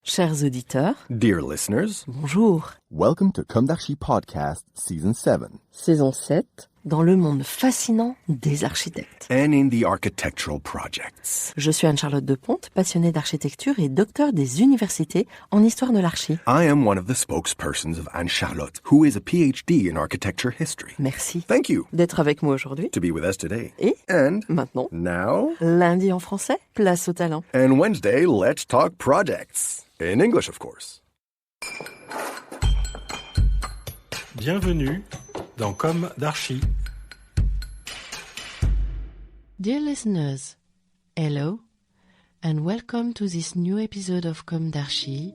Chers auditeurs, Dear listeners, bonjour. welcome to Comme d'Archi Podcast Season 7. Saison 7, dans le monde fascinant des architectes. And in the architectural projects. Je suis Anne-Charlotte Deponte, passionnée d'architecture et docteur des universités en histoire de l'archi. I am one of the spokespersons of Anne-Charlotte, who is a PhD in architecture history. Merci Thank you d'être avec moi aujourd'hui. to be with us today. Et And maintenant, now, lundi en français, place au talent. and Wednesday, let's talk projects. In English, of course. Bienvenue dans Comme d'Archi. Dear listeners, hello and welcome to this new episode of Comme d'Archi.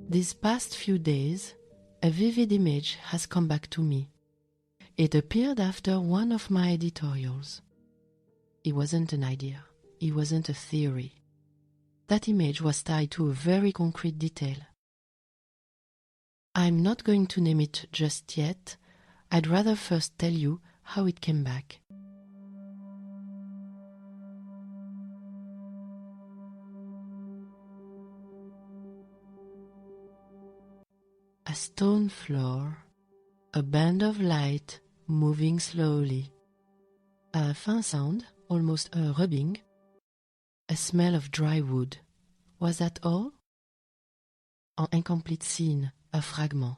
These past few days, a vivid image has come back to me. It appeared after one of my editorials. It wasn't an idea, it wasn't a theory. That image was tied to a very concrete detail. I'm not going to name it just yet. I'd rather first tell you how it came back. A stone floor, a band of light moving slowly, a faint sound, almost a rubbing, a smell of dry wood. Was that all? An incomplete scene, a fragment.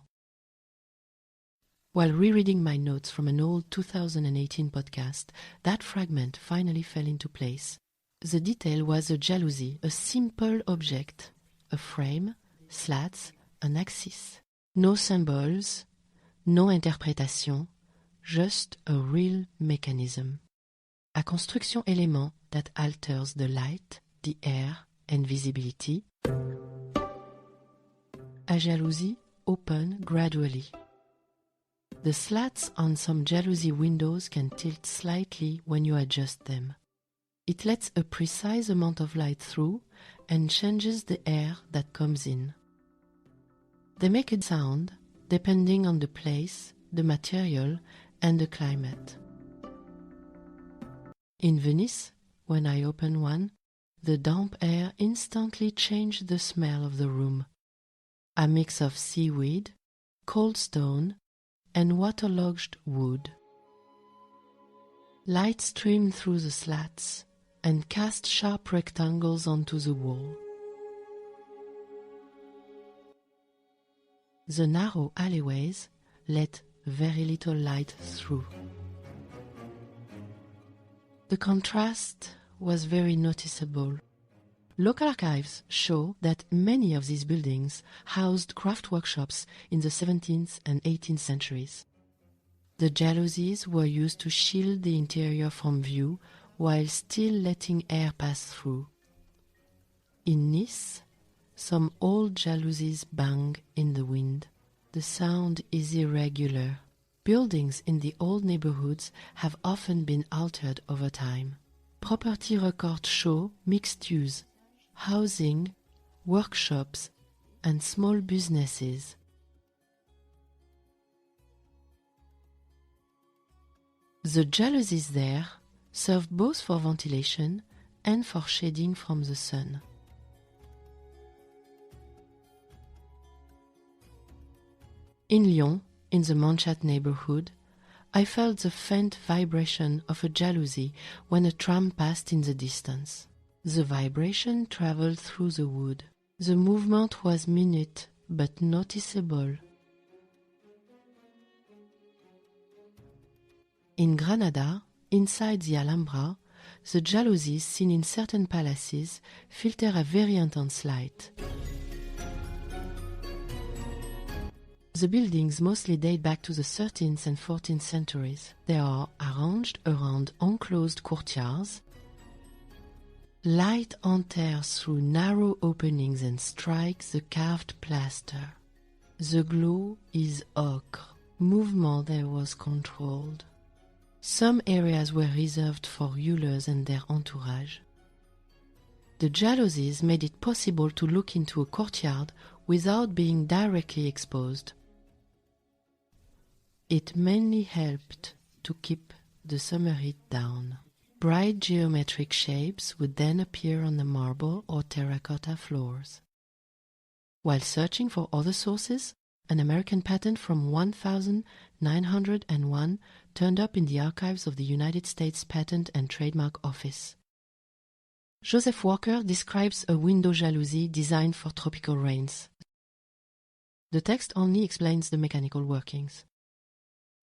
While rereading my notes from an old 2018 podcast, that fragment finally fell into place. The detail was a jalousie, a simple object, a frame, slats, an axis. No symbols, no interpretation, just a real mechanism. A construction element that alters the light, the air, and visibility. A jalousie open gradually. The slats on some jalousie windows can tilt slightly when you adjust them. It lets a precise amount of light through and changes the air that comes in. They make a sound depending on the place, the material, and the climate. In Venice, when I opened one, the damp air instantly changed the smell of the room. A mix of seaweed, cold stone, and waterlogged wood. Light streamed through the slats and cast sharp rectangles onto the wall. The narrow alleyways let very little light through. The contrast was very noticeable. Local archives show that many of these buildings housed craft workshops in the 17th and 18th centuries. The jalousies were used to shield the interior from view while still letting air pass through. In Nice, some old jalousies bang in the wind. The sound is irregular. Buildings in the old neighborhoods have often been altered over time. Property records show mixed use, housing, workshops, and small businesses. The jalousies there served both for ventilation and for shading from the sun. In Lyon, in the Monchat neighborhood, I felt the faint vibration of a jalousie when a tram passed in the distance. The vibration traveled through the wood. The movement was minute but noticeable. In Granada, inside the Alhambra, the jalousies seen in certain palaces filter a very intense light. The buildings mostly date back to the 13th and 14th centuries. They are arranged around enclosed courtyards. Light enters through narrow openings and strikes the carved plaster. The glow is ochre. Movement there was controlled. Some areas were reserved for rulers and their entourage. The jalousies made it possible to look into a courtyard without being directly exposed. It mainly helped to keep the summer heat down. Bright geometric shapes would then appear on the marble or terracotta floors. While searching for other sources, an American patent from 1901 turned up in the archives of the United States Patent and Trademark Office. Joseph Walker describes a window jalousie designed for tropical rains. The text only explains the mechanical workings.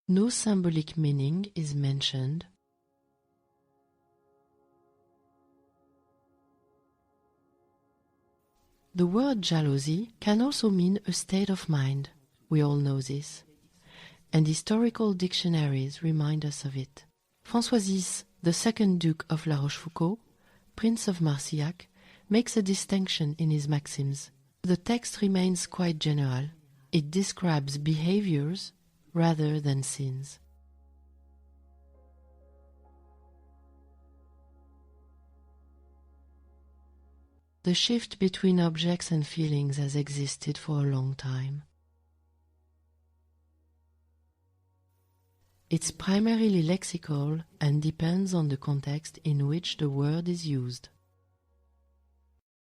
No symbolic meaning is mentioned. The word jalousie can also mean a state of mind. We all know this. And historical dictionaries remind us of it. François VI, the second Duke of La Rochefoucauld, Prince of Marsillac, makes a distinction in his maxims. The text remains quite general. It describes behaviors rather than sins. The shift between objects and feelings has existed for a long time. It's primarily lexical and depends on the context in which the word is used.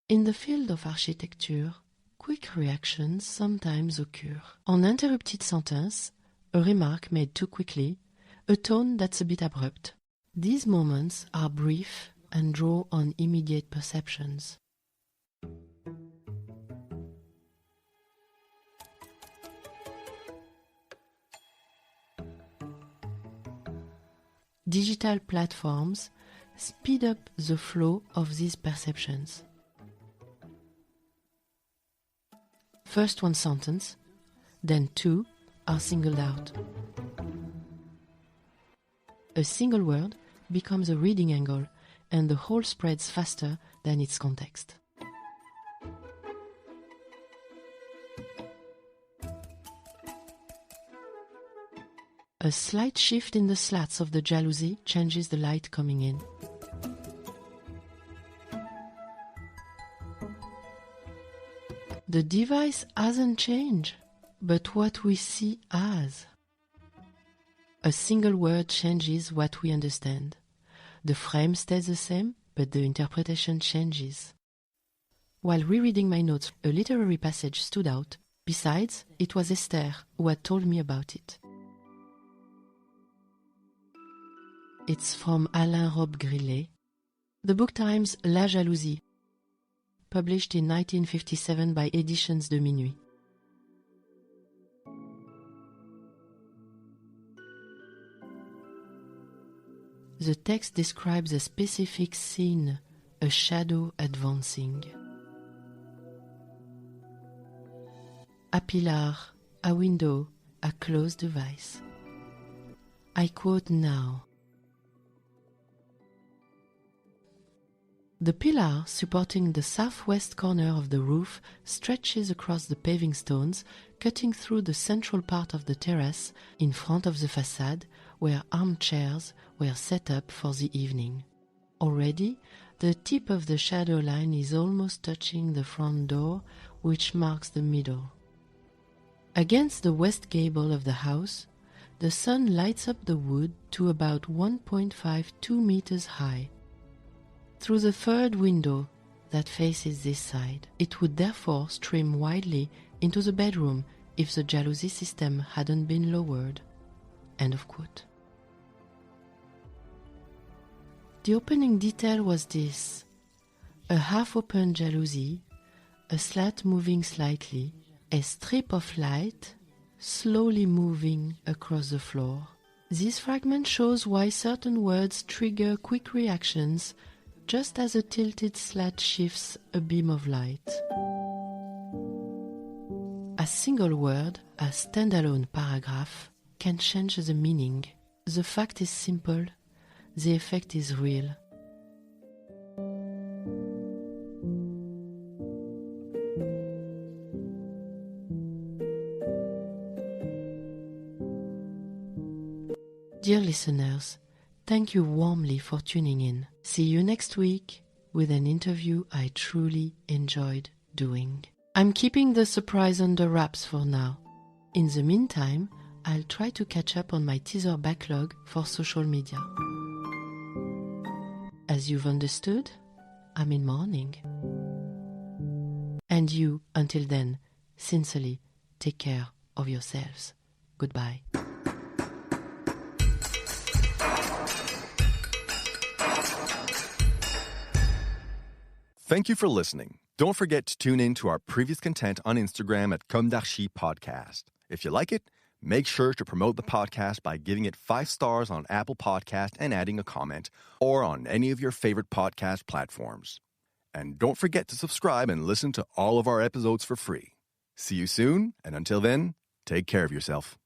In the field of architecture, quick reactions sometimes occur. Uninterrupted sentence, a remark made too quickly, a tone that's a bit abrupt. These moments are brief and draw on immediate perceptions. Digital platforms speed up the flow of these perceptions. First one sentence, then two are singled out. A single word becomes a reading angle, and the whole spreads faster than its context. A slight shift in the slats of the jalousie changes the light coming in. The device hasn't changed, but what we see has. A single word changes what we understand. The frame stays the same, but the interpretation changes. While rereading my notes, a literary passage stood out. Besides, it was Esther who had told me about it. It's from Alain Robbe-Grillet. The book times La Jalousie, published in 1957 by Éditions de Minuit. The text describes a specific scene, a shadow advancing. A pillar, a window, a closed device. I quote now. The pillar supporting the southwest corner of the roof stretches across the paving stones, cutting through the central part of the terrace in front of the façade, where armchairs were set up for the evening. Already, the tip of the shadow line is almost touching the front door, which marks the middle. Against the west gable of the house, the sun lights up the wood to about 1.52 meters high. Through the third window that faces this side, it would therefore stream widely into the bedroom if the jalousie system hadn't been lowered. End of quote. The opening detail was this: a half-open jalousie, a slat moving slightly, a strip of light slowly moving across the floor. This fragment shows why certain words trigger quick reactions, just as a tilted slat shifts a beam of light. A single word, a standalone paragraph, can change the meaning. The fact is simple, the effect is real. Dear listeners, thank you warmly for tuning in. See you next week with an interview I truly enjoyed doing. I'm keeping the surprise under wraps for now. In the meantime, I'll try to catch up on my teaser backlog for social media. as you've understood, I'm in mourning. And you, until then, sincerely take care of yourselves. Goodbye. Thank you for listening. Don't forget to tune in to our previous content on Instagram at Comme d'Archi Podcast. If you like it, make sure to promote the podcast by giving it 5 stars on Apple Podcast and adding a comment, or on any of your favorite podcast platforms. And don't forget to subscribe and listen to all of our episodes for free. See you soon, and until then, take care of yourself.